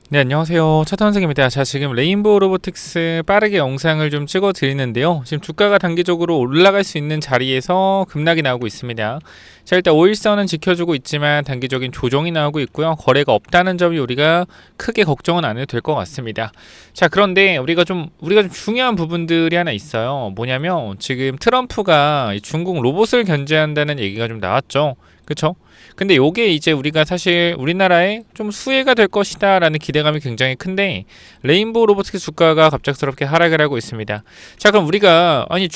네, 안녕하세요. 차탄석입니다. 자, 지금 레인보우 로보틱스 빠르게 영상을 좀 찍어 드리는데요. 지금 주가가 단기적으로 올라갈 수 있는 자리에서 급락이 나오고 있습니다. 자, 일단 5일선은 지켜주고 있지만 단기적인 조정이 나오고 있고요. 거래가 없다는 점이 우리가 크게 걱정은 안 해도 될 것 같습니다. 자, 그런데 우리가 좀 중요한 부분들이 하나 있어요. 뭐냐면 지금 트럼프가 이 중국 로봇을 견제한다는 얘기가 좀 나왔죠. 그쵸? 근데 요게 이제 우리가 사실 우리나라에 좀 수혜가 될 것이다 라는 기대감이 굉장히 큰데, 레인보우 로보틱스 주가가 갑작스럽게 하락을 하고 있습니다. 자, 그럼 우리가 아니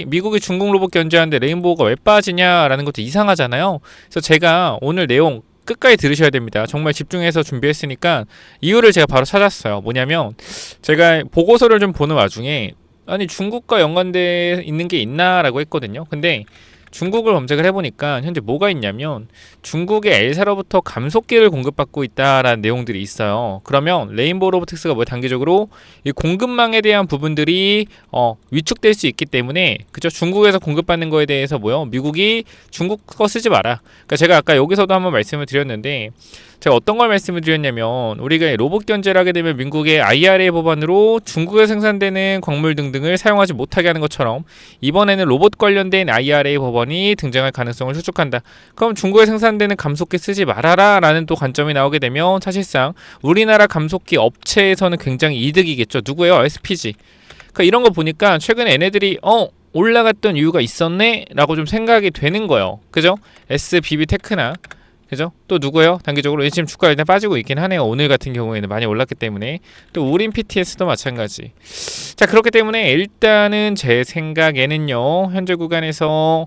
미국이 중국 로봇 견제하는데 레인보우가 왜 빠지냐라는 것도 이상하잖아요. 그래서 제가 오늘 내용 끝까지 들으셔야 됩니다. 정말 집중해서 준비했으니까 이유를 제가 바로 찾았어요. 뭐냐면 제가 보고서를 좀 보는 와중에 아니 중국과 연관돼 있는 게 있나라고 했거든요. 근데 중국을 검색을 해보니까 현재 뭐가 있냐면 중국의 엘사로부터 감속기를 공급받고 있다라는 내용들이 있어요. 그러면 레인보우 로보틱스가 뭐 단기적으로 이 공급망에 대한 부분들이 위축될 수 있기 때문에, 그죠? 중국에서 공급받는 거에 대해서 미국이 중국 거 쓰지 마라. 그러니까 제가 아까 여기서도 한번 말씀을 드렸는데, 제가 어떤 걸 말씀을 드렸냐면 우리가 로봇 견제를 하게 되면 미국의 IRA 법안으로 중국에 생산되는 광물 등등을 사용하지 못하게 하는 것처럼 이번에는 로봇 관련된 IRA 법안이 등장할 가능성을 추측한다. 그럼 중국에 생산되는 감속기 쓰지 말아라 라는 또 관점이 나오게 되면 사실상 우리나라 감속기 업체에서는 굉장히 이득이겠죠. 누구예요? SPG. 그러니까 이런 거 보니까 최근에 얘네들이 올라갔던 이유가 있었네 라고 좀 생각이 되는 거예요. 그죠? SBB 테크나, 그죠? 또 누구예요? 단기적으로 지금 주가 일단 빠지고 있긴 하네요. 오늘 같은 경우에는 많이 올랐기 때문에. 또 우린 PTS도 마찬가지. 자, 그렇기 때문에 일단은 제 생각에는요, 현재 구간에서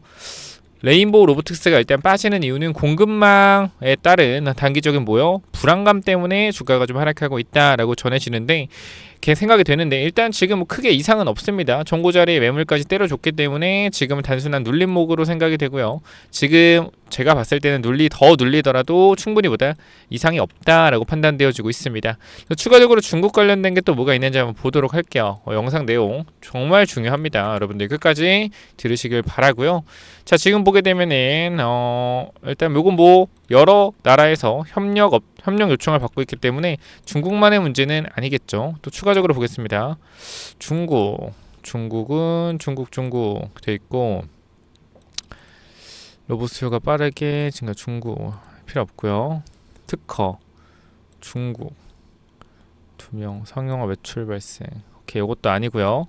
레인보우 로보틱스가 일단 빠지는 이유는 공급망에 따른 단기적인 불안감 때문에 주가가 좀 하락하고 있다라고 전해지는데, 이렇게 생각이 되는데, 일단 지금 크게 이상은 없습니다. 정고 자리에 매물까지 때려줬기 때문에 지금은 단순한 눌림목으로 생각이 되고요. 지금 제가 봤을 때는 더 눌리더라도 충분히 보다 이상이 없다라고 판단되어지고 있습니다. 추가적으로 중국 관련된 게 또 뭐가 있는지 한번 보도록 할게요. 영상 내용 정말 중요합니다. 여러분들 끝까지 들으시길 바라고요. 자, 지금 보게 되면은 일단 요건 여러 나라에서 협력 요청을 받고 있기 때문에 중국만의 문제는 아니겠죠. 또 추가적으로 보겠습니다. 중국은 중국 돼 있고, 로봇 수요가 빠르게 증가. 중국 필요 없고요. 특허 중국 2명 상용화 매출 발생. 오케이, 요것도 아니고요.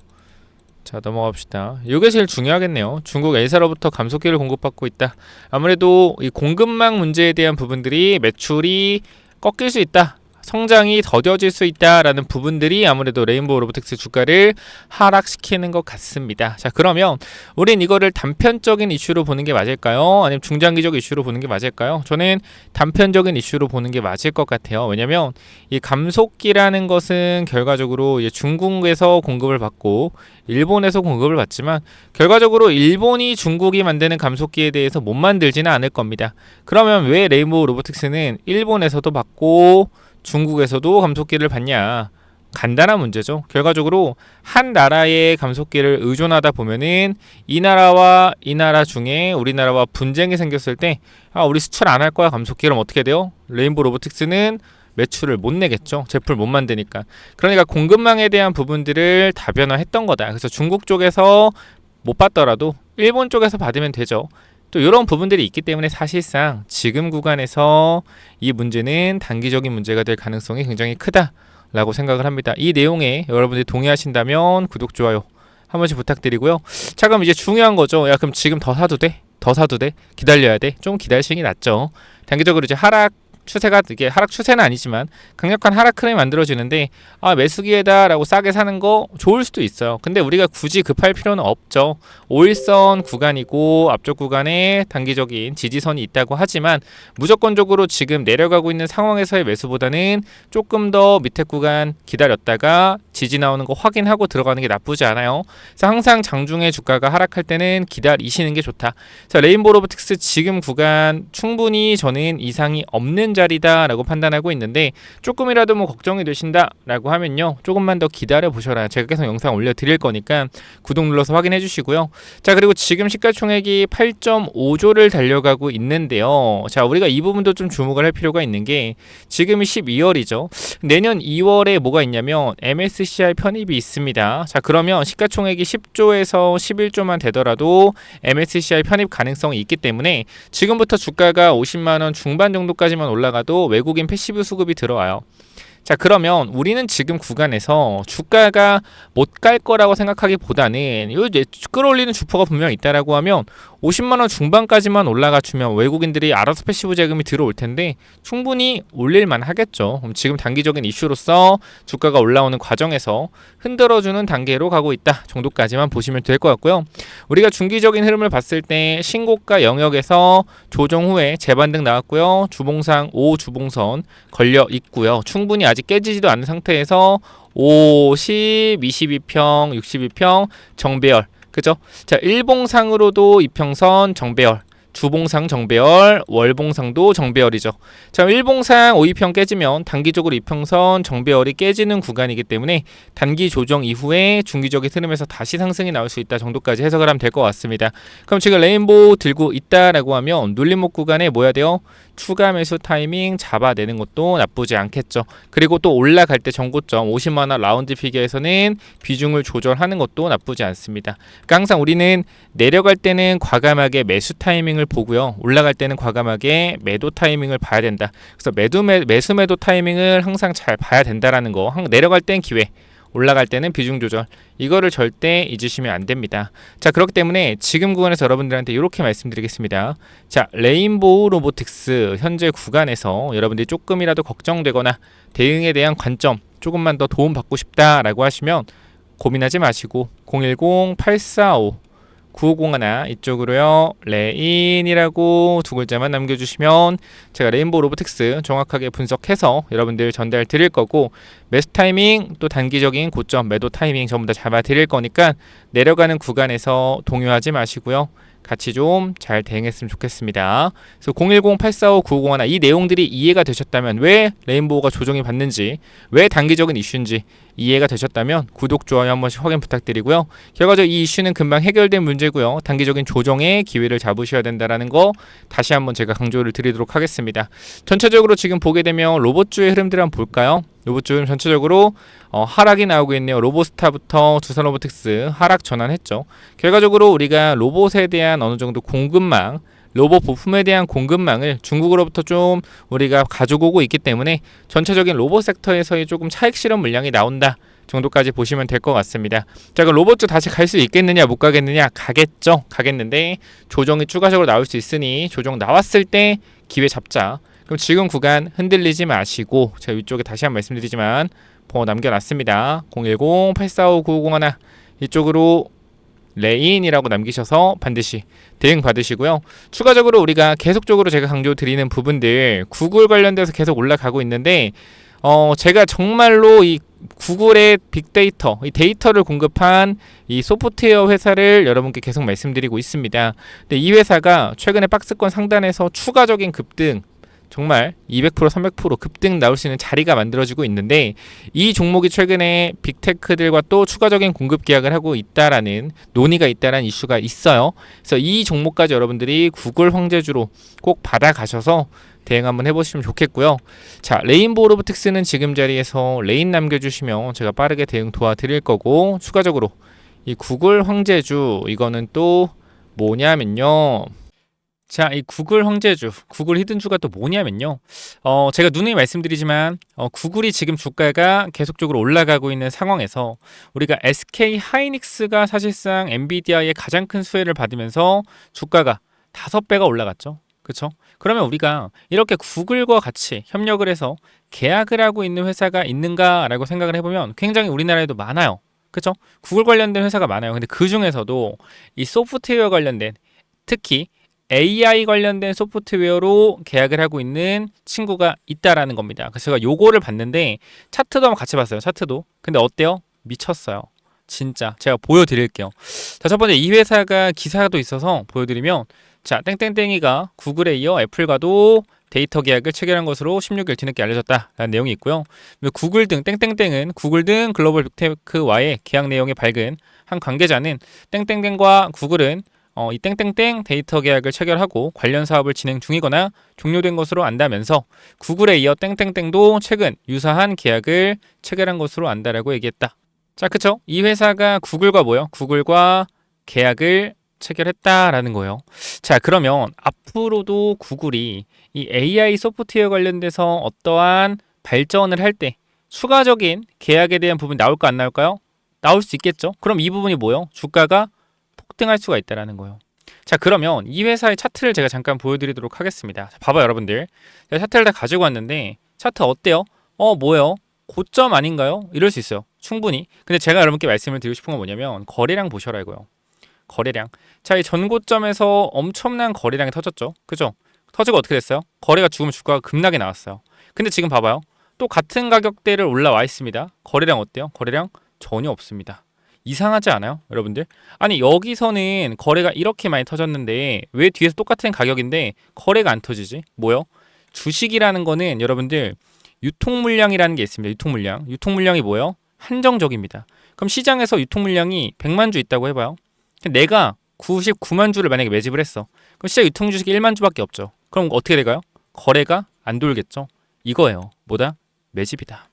자, 넘어갑시다. 이게 제일 중요하겠네요. 중국 A사로부터 감속기를 공급받고 있다. 아무래도 이 공급망 문제에 대한 부분들이 매출이 꺾일 수 있다, 성장이 더뎌질 수 있다라는 부분들이 아무래도 레인보우 로보틱스 주가를 하락시키는 것 같습니다. 자, 그러면 우린 이거를 단편적인 이슈로 보는 게 맞을까요? 아니면 중장기적 이슈로 보는 게 맞을까요? 저는 단편적인 이슈로 보는 게 맞을 것 같아요. 왜냐면 이 감속기라는 것은 결과적으로 중국에서 공급을 받고 일본에서 공급을 받지만, 결과적으로 일본이 중국이 만드는 감속기에 대해서 못 만들지는 않을 겁니다. 그러면 왜 레인보우 로보틱스는 일본에서도 받고 중국에서도 감속기를 받냐? 간단한 문제죠. 결과적으로 한 나라의 감속기를 의존하다 보면은 이 나라와 이 나라 중에 우리나라와 분쟁이 생겼을 때 우리 수출 안 할 거야 감속기. 그럼 어떻게 돼요? 레인보우 로보틱스는 매출을 못 내겠죠. 제품을 못 만드니까. 그러니까 공급망에 대한 부분들을 다변화했던 거다. 그래서 중국 쪽에서 못 받더라도 일본 쪽에서 받으면 되죠. 또 이런 부분들이 있기 때문에 사실상 지금 구간에서 이 문제는 단기적인 문제가 될 가능성이 굉장히 크다라고 생각을 합니다. 이 내용에 여러분들이 동의하신다면 구독, 좋아요 한 번씩 부탁드리고요. 자, 그럼 이제 중요한 거죠. 그럼 지금 더 사도 돼? 기다려야 돼? 좀 기다리시는 게 낫죠. 단기적으로 이제 이게 하락 추세는 아니지만 강력한 하락 흐름이 만들어지는데, 매수기회다라고 싸게 사는 거 좋을 수도 있어요. 근데 우리가 굳이 급할 필요는 없죠. 5일선 구간이고 앞쪽 구간에 단기적인 지지선이 있다고 하지만 무조건적으로 지금 내려가고 있는 상황에서의 매수보다는 조금 더 밑에 구간 기다렸다가 지지 나오는 거 확인하고 들어가는 게 나쁘지 않아요. 그래서 항상 장중에 주가가 하락할 때는 기다리시는 게 좋다. 자, 레인보우 로보틱스 지금 구간 충분히 저는 이상이 없는 자리다라고 판단하고 있는데 조금이라도 뭐 걱정이 되신다라고 하면요, 조금만 더 기다려 보셔라. 제가 계속 영상 올려드릴 거니까 구독 눌러서 확인해 주시고요. 자, 그리고 지금 시가총액이 8.5조를 달려가고 있는데요. 자, 우리가 이 부분도 좀 주목을 할 필요가 있는 게 지금이 12월이죠. 내년 2월에 뭐가 있냐면 MSCI 편입이 있습니다. 자, 그러면 시가총액이 10조에서 11조만 되더라도 MSCI 편입 가능성이 있기 때문에 지금부터 주가가 50만원 중반 정도까지만 올라가도 외국인 패시브 수급이 들어와요. 자, 그러면 우리는 지금 구간에서 주가가 못 갈 거라고 생각하기보다는 이제 끌어올리는 주포가 분명 있다라고 하면 50만원 중반까지만 올라가 주면 외국인들이 알아서 패시브 자금이 들어올 텐데 충분히 올릴만 하겠죠. 그럼 지금 단기적인 이슈로서 주가가 올라오는 과정에서 흔들어주는 단계로 가고 있다 정도까지만 보시면 될 것 같고요. 우리가 중기적인 흐름을 봤을 때 신고가 영역에서 조정 후에 재반등 나왔고요. 주봉상 5주봉선 걸려 있고요. 충분히 아직 깨지지도 않은 상태에서 50, 22평, 62평 정배열, 그죠? 자, 일봉상으로도 이평선 정배열, 주봉상 정배열, 월봉상도 정배열이죠. 자, 일봉상 5이평 깨지면 단기적으로 이평선 정배열이 깨지는 구간이기 때문에 단기 조정 이후에 중기적인 흐름에서 다시 상승이 나올 수 있다 정도까지 해석을 하면 될 것 같습니다. 그럼 지금 레인보우 들고 있다라고 하면 눌림목 구간에 뭐 해야 돼요? 추가 매수 타이밍 잡아내는 것도 나쁘지 않겠죠. 그리고 또 올라갈 때 정고점 50만원 라운드 피겨에서는 비중을 조절하는 것도 나쁘지 않습니다. 그러니까 항상 우리는 내려갈 때는 과감하게 매수 타이밍을 보고요, 올라갈 때는 과감하게 매도 타이밍을 봐야 된다. 그래서 매수 매도 타이밍을 항상 잘 봐야 된다라는 거. 내려갈 땐 기회, 올라갈 때는 비중 조절, 이거를 절대 잊으시면 안 됩니다. 자, 그렇기 때문에 지금 구간에서 여러분들한테 이렇게 말씀드리겠습니다. 자, 레인보우 로보틱스 현재 구간에서 여러분들이 조금이라도 걱정되거나 대응에 대한 관점 조금만 더 도움 받고 싶다라고 하시면 고민하지 마시고 010-845 9501 이쪽으로요, 레인이라고 두 글자만 남겨주시면 제가 레인보우 로보틱스 정확하게 분석해서 여러분들 전달 드릴 거고, 매수 타이밍 또 단기적인 고점 매도 타이밍 전부 다 잡아 드릴 거니까 내려가는 구간에서 동요하지 마시고요, 같이 좀 잘 대응했으면 좋겠습니다. 그래서 010-845-9501 이 내용들이 이해가 되셨다면, 왜 레인보우가 조정이 받는지, 왜 단기적인 이슈인지 이해가 되셨다면 구독, 좋아요 한 번씩 확인 부탁드리고요. 결과적으로 이 이슈는 금방 해결된 문제고요. 단기적인 조정의 기회를 잡으셔야 된다는 거 다시 한번 제가 강조를 드리도록 하겠습니다. 전체적으로 지금 보게 되면 로봇주의 흐름들을 한번 볼까요? 로봇주 흐름 전체적으로 하락이 나오고 있네요. 로보스타부터 두산로보틱스 하락 전환했죠. 결과적으로 우리가 로봇에 대한 어느 정도 공급망, 로봇 부품에 대한 공급망을 중국으로부터 좀 우리가 가지고 오고 있기 때문에 전체적인 로봇 섹터에서의 조금 차익 실현 물량이 나온다 정도까지 보시면 될 것 같습니다. 자, 그럼 로봇주 다시 갈 수 있겠느냐 못 가겠느냐? 가겠죠. 가겠는데 조정이 추가적으로 나올 수 있으니 조정 나왔을 때 기회 잡자. 그럼 지금 구간 흔들리지 마시고, 제가 위쪽에 다시 한번 말씀드리지만 번호 남겨놨습니다. 010-845-9501 이쪽으로 레인이라고 남기셔서 반드시 대응 받으시고요. 추가적으로 우리가 계속적으로 제가 강조드리는 부분들, 구글 관련돼서 계속 올라가고 있는데 제가 정말로 이 구글의 빅데이터, 이 데이터를 공급한 이 소프트웨어 회사를 여러분께 계속 말씀드리고 있습니다. 근데 이 회사가 최근에 박스권 상단에서 추가적인 급등, 정말 200%, 300% 급등 나올 수 있는 자리가 만들어지고 있는데, 이 종목이 최근에 빅테크들과 또 추가적인 공급 계약을 하고 있다라는 논의가 있다라는 이슈가 있어요. 그래서 이 종목까지 여러분들이 구글 황제주로 꼭 받아가셔서 대응 한번 해보시면 좋겠고요. 자, 레인보우 로보틱스는 지금 자리에서 레인 남겨주시면 제가 빠르게 대응 도와드릴 거고, 추가적으로 이 구글 황제주, 이거는 또 뭐냐면요, 자, 이 구글 황제주, 구글 히든주가 또 뭐냐면요, 제가 누누이 말씀드리지만 구글이 지금 주가가 계속적으로 올라가고 있는 상황에서 우리가 SK 하이닉스가 사실상 엔비디아의 가장 큰 수혜를 받으면서 주가가 5배가 올라갔죠. 그렇죠? 그러면 우리가 이렇게 구글과 같이 협력을 해서 계약을 하고 있는 회사가 있는가라고 생각을 해보면 굉장히 우리나라에도 많아요. 그렇죠? 구글 관련된 회사가 많아요. 근데 그 중에서도 이 소프트웨어 관련된, 특히 AI 관련된 소프트웨어로 계약을 하고 있는 친구가 있다라는 겁니다. 그래서 제가 요거를 봤는데 차트도 한번 같이 봤어요. 차트도. 근데 어때요? 미쳤어요. 진짜. 제가 보여드릴게요. 자, 첫 번째 이 회사가 기사도 있어서 보여드리면, 자, 땡땡땡이가 구글에 이어 애플과도 데이터 계약을 체결한 것으로 16일 뒤늦게 알려졌다라는 내용이 있고요. 구글 등 땡땡땡은 구글 등 글로벌 빅테크와의 계약 내용이 밝은 한 관계자는 땡땡땡과 구글은 이 땡땡땡 데이터 계약을 체결하고 관련 사업을 진행 중이거나 종료된 것으로 안다면서 구글에 이어 땡땡땡도 최근 유사한 계약을 체결한 것으로 안다라고 얘기했다. 자, 그쵸? 이 회사가 구글과 뭐요? 구글과 계약을 체결했다라는 거예요. 자, 그러면 앞으로도 구글이 이 AI 소프트웨어 관련돼서 어떠한 발전을 할 때 추가적인 계약에 대한 부분이 나올까 안 나올까요? 나올 수 있겠죠. 그럼 이 부분이 뭐요? 주가가 폭등할 수가 있다라는 거예요. 자, 그러면 이 회사의 차트를 제가 잠깐 보여드리도록 하겠습니다. 자, 봐봐요, 여러분들. 제가 차트를 다 가지고 왔는데 차트 어때요? 뭐예요? 고점 아닌가요? 이럴 수 있어요. 충분히. 근데 제가 여러분께 말씀을 드리고 싶은 건 뭐냐면 거래량 보셔라 이거요. 거래량. 자, 이 전고점에서 엄청난 거래량이 터졌죠. 그죠? 터지고 어떻게 됐어요? 거래가 죽으면 주가가 급락이 나왔어요. 근데 지금 봐봐요. 또 같은 가격대를 올라와 있습니다. 거래량 어때요? 거래량 전혀 없습니다. 이상하지 않아요? 여러분들? 아니, 여기서는 거래가 이렇게 많이 터졌는데 왜 뒤에서 똑같은 가격인데 거래가 안 터지지? 뭐요? 주식이라는 거는 여러분들 유통물량이라는 게 있습니다. 유통물량. 유통물량이 뭐예요? 한정적입니다. 그럼 시장에서 유통물량이 100만 주 있다고 해봐요. 내가 99만 주를 만약에 매집을 했어. 그럼 시장 유통주식이 1만 주밖에 없죠. 그럼 어떻게 될까요? 거래가 안 돌겠죠. 이거예요. 뭐다? 매집이다.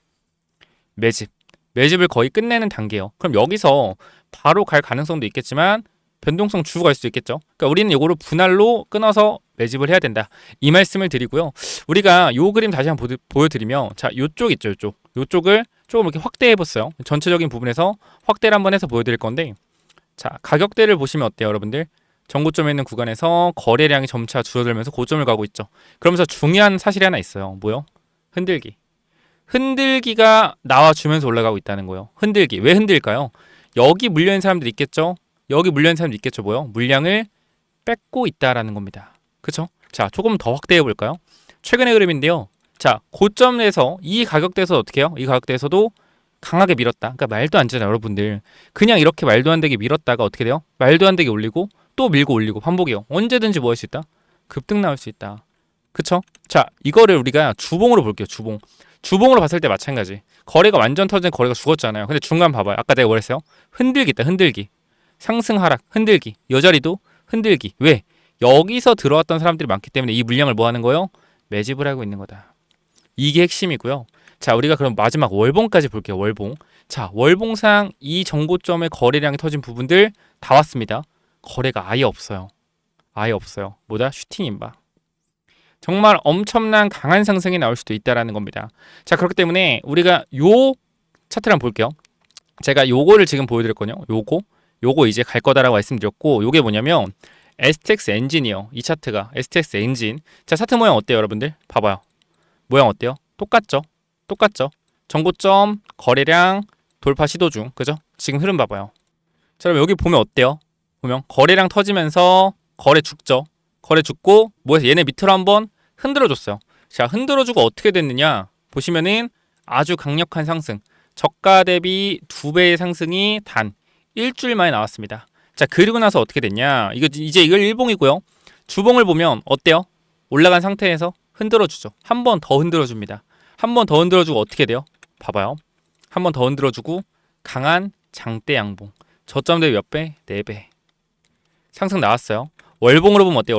매집. 매집을 거의 끝내는 단계예요. 그럼 여기서 바로 갈 가능성도 있겠지만 변동성 주고 갈 수도 있겠죠. 그러니까 우리는 이거를 분할로 끊어서 매집을 해야 된다. 이 말씀을 드리고요. 우리가 요 그림 다시 한번 보여드리면 자, 요쪽 있죠. 요쪽을 조금 이렇게 확대해 봤어요. 전체적인 부분에서 확대를 한번 해서 보여드릴 건데 자, 가격대를 보시면 어때요, 여러분들? 전고점에 있는 구간에서 거래량이 점차 줄어들면서 고점을 가고 있죠. 그러면서 중요한 사실이 하나 있어요. 뭐요? 흔들기. 흔들기가 나와주면서 올라가고 있다는 거예요. 흔들기. 왜 흔들까요? 여기 물려있는 사람들이 있겠죠? 여기 물려있는 사람들이 있겠죠? 뭐요? 물량을 뺏고 있다라는 겁니다. 그쵸? 자, 조금 더 확대해 볼까요? 최근의 흐름인데요. 자, 고점에서 이 가격대에서 어떻게 해요? 이 가격대에서도 강하게 밀었다. 그러니까 말도 안 되잖아요, 여러분들. 그냥 이렇게 말도 안 되게 밀었다가 어떻게 돼요? 말도 안 되게 올리고 또 밀고 올리고 반복이요. 언제든지 뭐 할 수 있다? 급등 나올 수 있다. 그쵸? 자, 이거를 우리가 주봉으로 볼게요. 주봉. 주봉으로 봤을 때 마찬가지. 거래가 완전 터진 거래가 죽었잖아요. 근데 중간 봐봐요. 아까 내가 뭐랬어요? 흔들기 있다. 흔들기. 상승 하락. 흔들기. 여자리도 흔들기. 왜? 여기서 들어왔던 사람들이 많기 때문에 이 물량을 뭐 하는 거예요? 매집을 하고 있는 거다. 이게 핵심이고요. 자, 우리가 그럼 마지막 월봉까지 볼게요. 월봉. 자, 월봉상 이 정고점의 거래량이 터진 부분들 다 왔습니다. 거래가 아예 없어요. 아예 없어요. 뭐다? 슈팅 임박. 정말 엄청난 강한 상승이 나올 수도 있다라는 겁니다. 자, 그렇기 때문에 우리가 요 차트를 한번 볼게요. 제가 요거를 지금 보여드렸거든요. 요거 이제 갈 거다라고 말씀드렸고, 요게 뭐냐면 STX 엔진이요. 이 차트가 STX 엔진. 자, 차트 모양 어때요, 여러분들? 봐봐요. 모양 어때요? 똑같죠? 똑같죠? 정고점, 거래량, 돌파 시도 중. 그죠? 지금 흐름 봐봐요. 자, 그럼 여기 보면 어때요? 보면 거래량 터지면서 거래 죽죠? 거래 죽고 뭐해서 얘네 밑으로 한번 흔들어줬어요. 자, 흔들어주고 어떻게 됐느냐 보시면은 아주 강력한 상승, 저가 대비 2배의 상승이 단 일주일 만에 나왔습니다. 자, 그리고 나서 어떻게 됐냐, 이제 이걸 일봉이고요. 주봉을 보면 어때요? 올라간 상태에서 흔들어주죠. 한 번 더 흔들어줍니다. 한 번 더 흔들어주고 어떻게 돼요? 봐봐요. 한 번 더 흔들어주고 강한 장대 양봉, 저점 대비 몇 배? 4배 상승 나왔어요. 월봉으로 보면 어때요?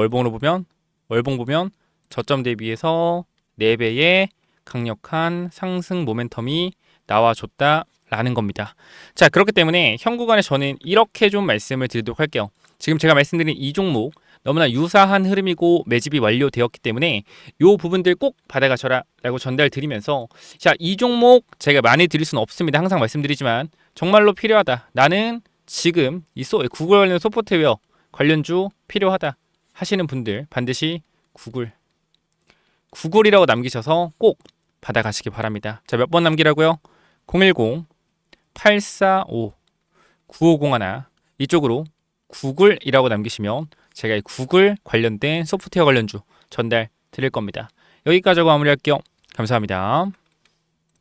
월봉 보면 저점 대비해서 4배의 강력한 상승 모멘텀이 나와줬다라는 겁니다. 자, 그렇기 때문에 현 구간에 저는 이렇게 좀 말씀을 드리도록 할게요. 지금 제가 말씀드린 이 종목 너무나 유사한 흐름이고 매집이 완료되었기 때문에 이 부분들 꼭 받아가셔라 라고 전달 드리면서, 자, 이 종목 제가 많이 드릴 수는 없습니다. 항상 말씀드리지만 정말로 필요하다, 나는 지금 이 구글 관련 소프트웨어 관련주 필요하다 하시는 분들 반드시 구글이라고 남기셔서 꼭 받아가시기 바랍니다. 자, 몇 번 남기라고요? 010-845-9501 이쪽으로 구글이라고 남기시면 제가 이 구글 관련된 소프트웨어 관련주 전달 드릴 겁니다. 여기까지 하고 마무리할게요. 감사합니다.